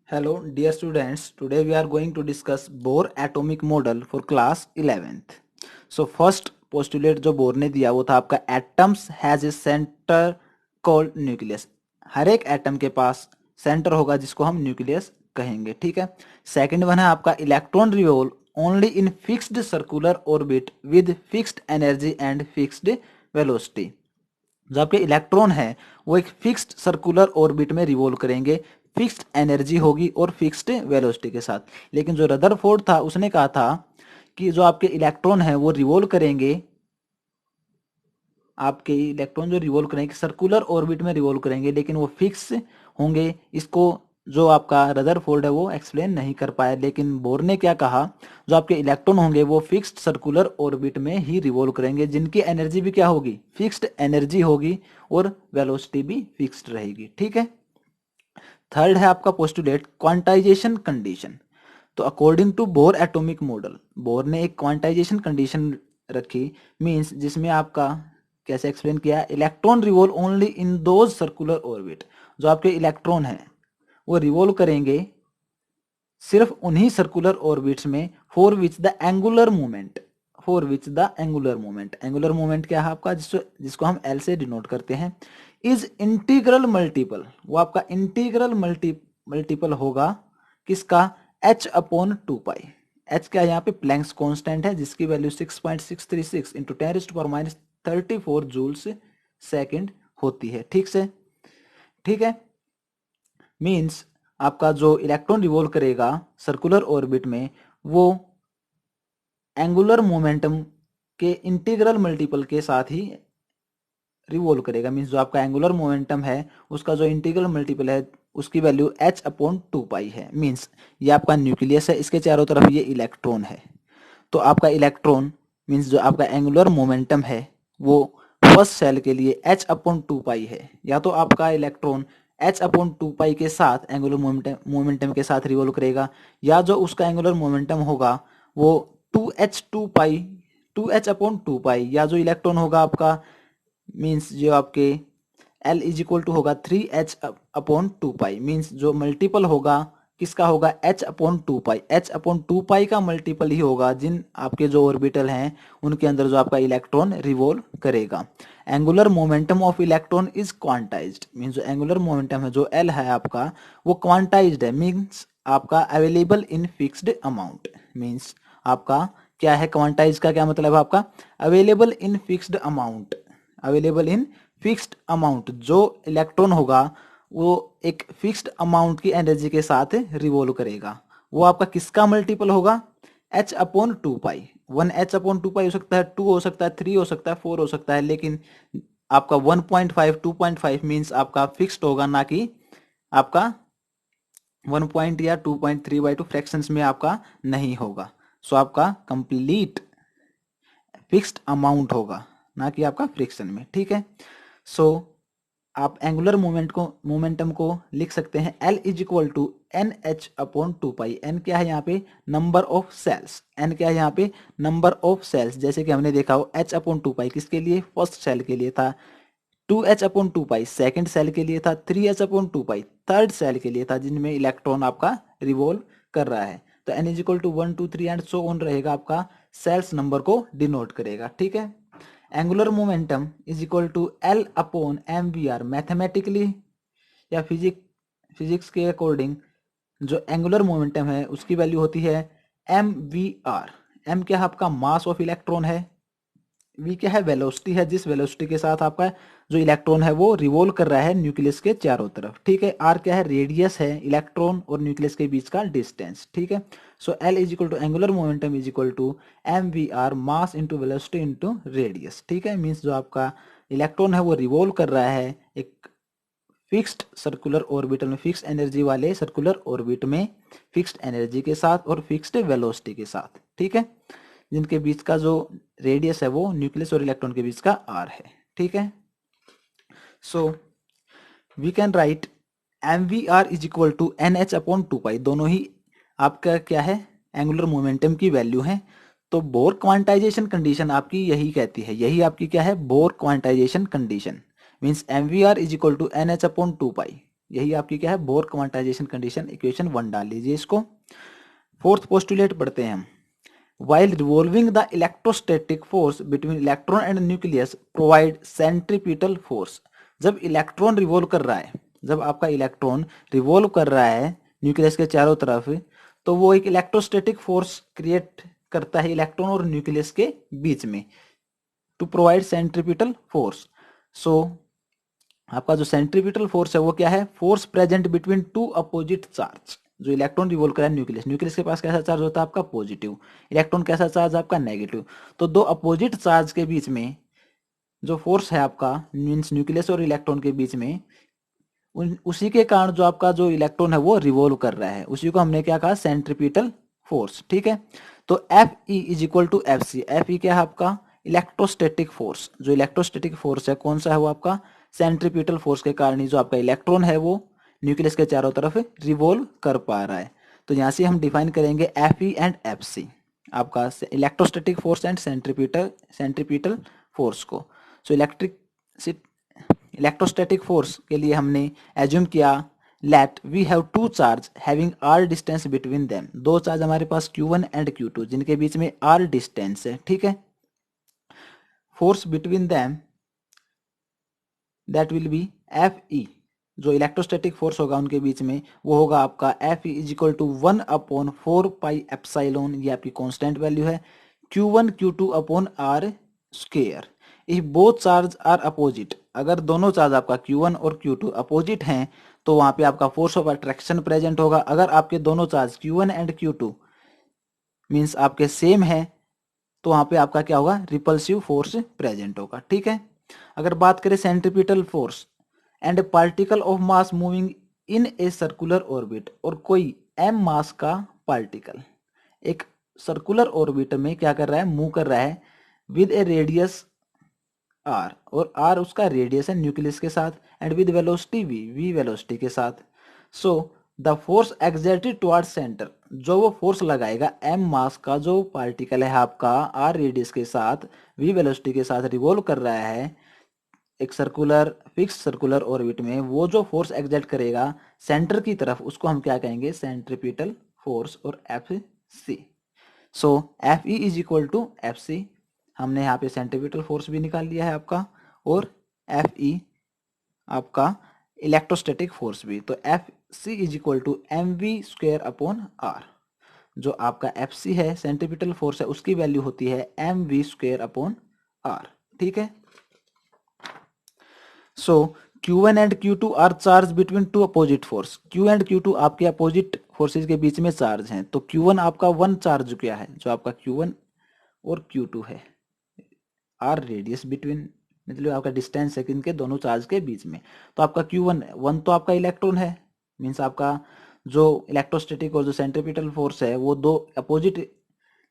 Hello, dear students. Today we are going to discuss Bohr atomic model for class 11th. So first postulate जो bore ने दिया वो था आपका atoms has a center called nucleus. हर एक atom के पास centre होगा जिसको हम न्यूक्लियस कहेंगे, ठीक है। सेकंड वन है आपका electron revolve only in fixed circular orbit with fixed energy and fixed velocity. जो आपके इलेक्ट्रॉन है वो एक फिक्स्ड सर्कुलर ऑर्बिट में रिवॉल्व करेंगे, फिक्स्ड एनर्जी होगी और फिक्स्ड वेलोसिटी के साथ। लेकिन जो रदरफोर्ड था उसने कहा था कि जो आपके इलेक्ट्रॉन है वो रिवॉल्व करेंगे, आपके इलेक्ट्रॉन जो रिवॉल्व करेंगे सर्कुलर ऑर्बिट में रिवॉल्व करेंगे, लेकिन वो फिक्स होंगे। इसको जो आपका रदरफोर्ड है वो एक्सप्लेन नहीं कर पाया। लेकिन बोर ने क्या कहा, जो आपके इलेक्ट्रॉन होंगे वो फिक्स्ड सर्कुलर ऑर्बिट में ही रिवॉल्व करेंगे, जिनकी एनर्जी भी क्या होगी, फिक्स्ड एनर्जी होगी और वेलोसिटी भी फिक्स्ड रहेगी, ठीक है। थर्ड है आपका पोस्टुलेट क्वांटाइजेशन कंडीशन। तो according to Bohr atomic model, Bohr ने एक क्वांटाइजेशन कंडीशन रखी, मींस जिसमें आपका कैसे एक्सप्लेन किया, electron revolve only in those circular orbit. जो आपके इलेक्ट्रॉन है वो रिवॉल्व करेंगे सिर्फ उन्हीं सर्कुलर ऑर्बिट्स में for which the angular movement, angular movement क्या है आपका, जिसको हम एल से डिनोट करते हैं, इज इंटीग्रल मल्टीपल। वो आपका इंटीग्रल मल्टीपल होगा किसका, एच अपॉन टू पाई। एच क्या है यहाँ पे, प्लैंक्स कांस्टेंट है, जिसकी वैल्यू 6.636 इंटू 10⁻34 जूल्स सेकंड होती है, ठीक से, ठीक है। मींस आपका जो इलेक्ट्रॉन रिवॉल्व करेगा सर्कुलर ऑर्बिट में वो एंगुलर मोमेंटम के इंटीग्रल मल्टीपल के साथ ही रिवॉल्व करेगा। मींस जो आपका एंगुलर मोमेंटम है उसका जो इंटीग्रल मल्टीपल है उसकी वैल्यू एच अपॉन टू पाई है। मींस ये आपका न्यूक्लियस है, इसके चारों तरफ ये इलेक्ट्रॉन है। तो आपका इलेक्ट्रॉन मींस जो आपका एंगुलर मोमेंटम है वो फर्स्ट सेल के लिए एच अपॉन टू पाई है। या तो आपका इलेक्ट्रॉन एच अपॉन टू पाई के साथ एंगुलर मोमेंटम के साथ रिवॉल्व करेगा, या जो उसका एंगुलर मोमेंटम होगा वो टू एच अपॉन टू पाई, या जो इलेक्ट्रॉन होगा आपका मीन्स जो आपके L इज इक्वल टू होगा 3h अपॉन टू पाई। मीन्स जो मल्टीपल होगा किसका होगा, h अपॉन टू पाई। h अपॉन टू पाई का मल्टीपल ही होगा जिन आपके जो ऑर्बिटल हैं उनके अंदर जो आपका इलेक्ट्रॉन रिवॉल्व करेगा। Angular momentum of electron is quantized. Means जो एंगुलर मोमेंटम है जो L है आपका वो क्वांटाइज्ड है, मीन्स आपका available in fixed amount. Means आपका क्या है, क्वांटाइज का क्या मतलब है आपका, available in fixed amount. Available in fixed amount, जो इलेक्ट्रॉन होगा वो एक फिक्स्ड अमाउंट की एनर्जी के साथ रिवॉल्व करेगा, वो आपका किसका मल्टीपल होगा, एच अपॉन टू पाई। वन एच अपॉन टू पाई हो सकता है, टू हो सकता है, थ्री हो सकता है, फोर हो सकता है, लेकिन आपका 1.5 2.5 मीन्स आपका फिक्स्ड होगा, ना कि आपका 1 पॉइंट या 2.3/2 फ्रैक्शंस में आपका नहीं होगा। सो आपका कंप्लीट फिक्स्ड अमाउंट होगा, ना कि आपका फ्रिक्शन में, ठीक है। सो आप एंगुलर मोमेंटम को लिख सकते हैं L is equal to N H upon two pi. N क्या है यहाँ पे, नंबर ऑफ सेल्स। एन क्या है यहाँ पे, नंबर ऑफ सेल्स। जैसे कि हमने देखा हो एच अपॉन टू पाई किसके लिए, फर्स्ट सेल के लिए था, two H upon two pi second cell के लिए था, three H upon two pi third cell के लिए था, जिनमें इलेक्ट्रॉन आपका रिवॉल्व कर रहा है। तो N is equal to 1 2 3 and so on रहेगा, आपका सेल्स नंबर को डिनोट करेगा, ठीक है। Angular momentum is equal to L upon M V R. Mathematically या फिजिक्स के अकॉर्डिंग जो एंगुलर मोमेंटम है उसकी वैल्यू होती है एम वी आर। एम क्या है आपका, मास ऑफ इलेक्ट्रॉन है, वी क्या है, वेलोसिटी है, जिस वेलोसिटी के साथ आपका जो इलेक्ट्रॉन है वो रिवॉल्व कर रहा है न्यूक्लियस के चारों तरफ, ठीक है। आर क्या है, रेडियस है इलेक्ट्रॉन और न्यूक्लियस के बीच का डिस्टेंस, ठीक है। So L is equal to angular momentum is equal to M V R, mass into velocity into radius, ठीक है। मीन्स जो आपका इलेक्ट्रॉन है वो रिवॉल्व कर रहा है एक फिक्स्ड सर्कुलर ऑर्बिटल में, फिक्स्ड एनर्जी वाले सर्कुलर ऑर्बिट में, फिक्स्ड एनर्जी के साथ और फिक्स्ड वेलोसिटी के साथ, ठीक है। जिनके बीच का जो रेडियस है वो न्यूक्लियस और इलेक्ट्रॉन के बीच का आर है, ठीक है। So we can write M V R is equal to N H upon two pi. दोनों ही आपका क्या है, एंगुलर मोमेंटम की वैल्यू है। तो बोर क्वांटाइजेशन कंडीशन आपकी यही कहती है, यही आपकी क्या है, Bohr quantization condition. Means M V R is equal to N H upon two pi. यही आपकी क्या है, बोर क्वांटाइजेशन कंडीशन, इक्वेशन 1 डाल लीजिए इसको। फोर्थ पोस्टुलेट पढ़ते हैं हम। While revolving, the electrostatic force between electron and nucleus provide centripetal force। जब इलेक्ट्रॉन रिवॉल्व कर रहा है, जब आपका इलेक्ट्रॉन रिवॉल्व कर रहा है न्यूक्लियस के चारों तरफ, तो वो एक इलेक्ट्रोस्टैटिक फोर्स क्रिएट करता है इलेक्ट्रॉन और न्यूक्लियस के बीच में, टू प्रोवाइड सेंट्रीपिटल फोर्स। सो आपका जो सेंट्रीपिटल फोर्स है वो क्या है, force present between two opposite charge. जो इलेक्ट्रॉन रिवॉल्व कर रहा है न्यूक्लियस, न्यूक्लियस के पास कैसा चार्ज होता है आपका पॉजिटिव, इलेक्ट्रॉन कैसा चार्ज आपका नेगेटिव। तो दो अपोजिट चार्ज के बीच में जो फोर्स है आपका, मीन्स न्यूक्लियस और इलेक्ट्रॉन के बीच में, उसी के कारण जो आपका जो इलेक्ट्रॉन है वो रिवॉल्व कर रहा है, उसी को हमने क्या कहा, सेंट्रीपिटल फोर्स। ठीक है, तो F E is equal to F C. F E क्या है आपका, इलेक्ट्रोस्टैटिक फोर्स। जो इलेक्ट्रोस्टैटिक फोर्स है कौन सा है वो आपका, सेंट्रीपिटल फोर्स के कारण ही जो आपका इलेक्ट्रॉन है वो न्यूक्लियस के चारों तरफ रिवॉल्व कर पा रहा है। तो यहाँ से हम डिफाइन करेंगे F E and F C, आपका electrostatic force and centripetal force को। सो इलेक्ट्रोस्टैटिक फोर्स के लिए हमने एज्यूम किया, let we have two charge having R distance between them. दो चार्ज हमारे पास Q1 एंड Q2 जिनके बीच में आर डिस्टेंस है। ठीक है, force between them that will B F E. जो इलेक्ट्रोस्टैटिक फोर्स होगा उनके बीच में वो होगा आपका F E is equal to 1/4 pi epsilon, ये आपकी कांस्टेंट वैल्यू है, Q1 Q2 upon R square. If both charge are opposite, अगर दोनों चार्ज आपका Q1 और Q2 अपोजिट हैं तो वहां पे आपका फोर्स ऑफ अट्रैक्शन प्रेजेंट होगा। अगर आपके दोनों charge Q1 and Q2 means आपके सेम है तो वहां पे आपका क्या होगा, रिपल्सिव फोर्स प्रेजेंट होगा। ठीक है, अगर बात करें centripetal force and particle of mass moving in a circular orbit, और कोई m मास का पार्टिकल एक सर्कुलर ऑर्बिट में क्या कर रहा है, मूव कर रहा है विद ए रेडियस r, और r उसका रेडियस है न्यूक्लियस के साथ, and with velocity v velocity के साथ। So the force exerted towards centre, जो वो फोर्स लगाएगा m मास का जो पार्टिकल है आपका r रेडियस के साथ v वेलोसिटी के साथ रिवॉल्व कर रहा है एक सर्कुलर फिक्स सर्कुलर ऑर्बिट में, वो जो फोर्स एक्सर्ट करेगा सेंटर की तरफ उसको हम क्या कहेंगे, सेंट्रीपिटल फोर्स और F C. So F E is equal to F C, हमने यहाँ पे सेंट्रीपिटल फोर्स भी निकाल लिया है आपका, और एफ ई आपका इलेक्ट्रोस्टैटिक फोर्स भी। तो F C is equal to M V square upon R. जो आपका एफ सी है सेंट्रीपिटल फोर्स है उसकी वैल्यू होती है M V square upon R. ठीक है, so Q1 and Q2 are charge between two opposite force. Q and Q2 आपके अपोजिट फोर्सेज के बीच में चार्ज हैं, तो Q1 आपका 1 चार्ज क्या है, जो आपका Q1 और Q2 है, आर रेडियस बिटवीन, मतलब आपका डिस्टेंस है इनके दोनों चार्ज के बीच में। तो आपका Q1 1 तो आपका इलेक्ट्रॉन है, मीन्स आपका जो इलेक्ट्रोस्टैटिक और जो सेंट्रीपिटल फोर्स है वो दो अपोजिट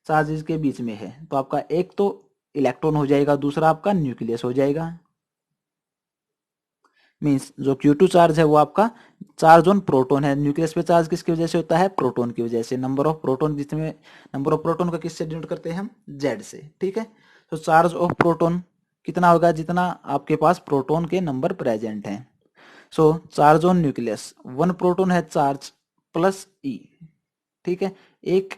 चार्जेस के बीच में है, तो आपका एक तो इलेक्ट्रॉन हो जाएगा, दूसरा आपका न्यूक्लियस हो जाएगा। मीन्स जो Q2 चार्ज है वो आपका चार्ज ऑन प्रोटॉन है, न्यूक्लियस पे चार्ज किसकी वजह से होता है, प्रोटॉन की वजह से। नंबर ऑफ प्रोटॉन, जिसमें नंबर ऑफ प्रोटॉन का किससे डिनोट करते हैं हम, Z से। ठीक है, तो चार्ज ऑफ प्रोटॉन कितना होगा, जितना आपके पास प्रोटॉन के नंबर प्रेजेंट हैं। सो चार्ज ऑन न्यूक्लियस 1 प्रोटॉन है चार्ज प्लस E। ठीक है, एक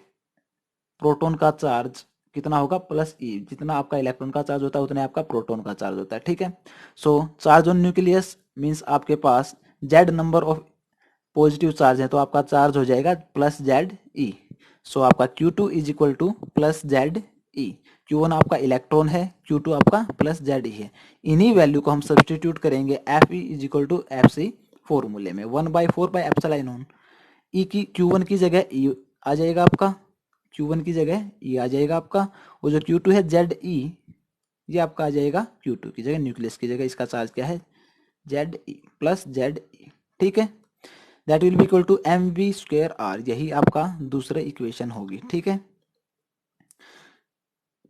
प्रोटॉन का चार्ज कितना होगा, प्लस E। जितना आपका इलेक्ट्रॉन का चार्ज होता है उतने आपका प्रोटॉन का चार्ज होता है। ठीक है, सो चार्ज ऑन न्यूक्लियस मीन्स आपके पास Z number of positive charge है, तो आपका चार्ज हो जाएगा प्लस ZE। सो आपका Q2 is equal two plus ZE। Q1 आपका इलेक्ट्रॉन है, Q2 आपका प्लस ZE है। इन्हीं वैल्यू को हम सब्सटीट्यूट करेंगे FE is equal to FC फॉर्मूले में, 1/4 E की Q1 की जगह E आ जाएगा आपका, Q1 की जगह E आ जाएगा आपका, और जो Q2 है ZE ये आपका आ जाएगा Q2 की जगह, न्यूक्लियस की जगह इसका चार्ज क्या है, ZE प्लस ZE। ठीक है, that will be equal to M V square R, यही आपका दूसरा इक्वेशन होगी। ठीक है,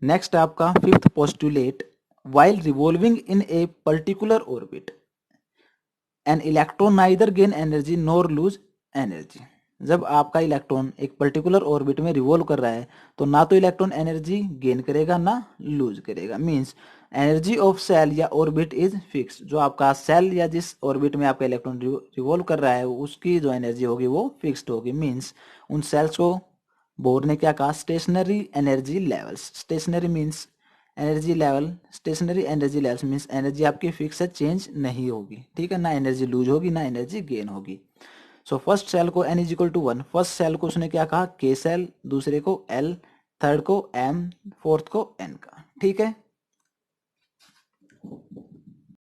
नेक्स्ट आपका fifth postulate, while revolving in a particular orbit an electron neither gain energy nor lose energy। जब आपका इलेक्ट्रॉन एक पर्टिकुलर ऑर्बिट में रिवॉल्व कर रहा है तो ना तो इलेक्ट्रॉन एनर्जी गेन करेगा ना लूज करेगा। मींस एनर्जी ऑफ सेल या ऑर्बिट इज फिक्स। जो आपका सेल या जिस ऑर्बिट में आपका इलेक्ट्रॉन रिवॉल्व कर रहा है उसकी जो एनर्जी होगी वो फिक्स्ड होगी। मींस उन सेल्स को बोर ने क्या कहा, stationary energy levels. Stationary means energy level, stationary energy levels means energy आपकी फिक्स है, चेंज नहीं होगी, ठीक है, ना एनर्जी लूज होगी ना एनर्जी गेन होगी। सो फर्स्ट सेल को n is equal to 1, first cell को उसने क्या कहा, k सेल, दूसरे को l, थर्ड को m, फोर्थ को n का, ठीक है।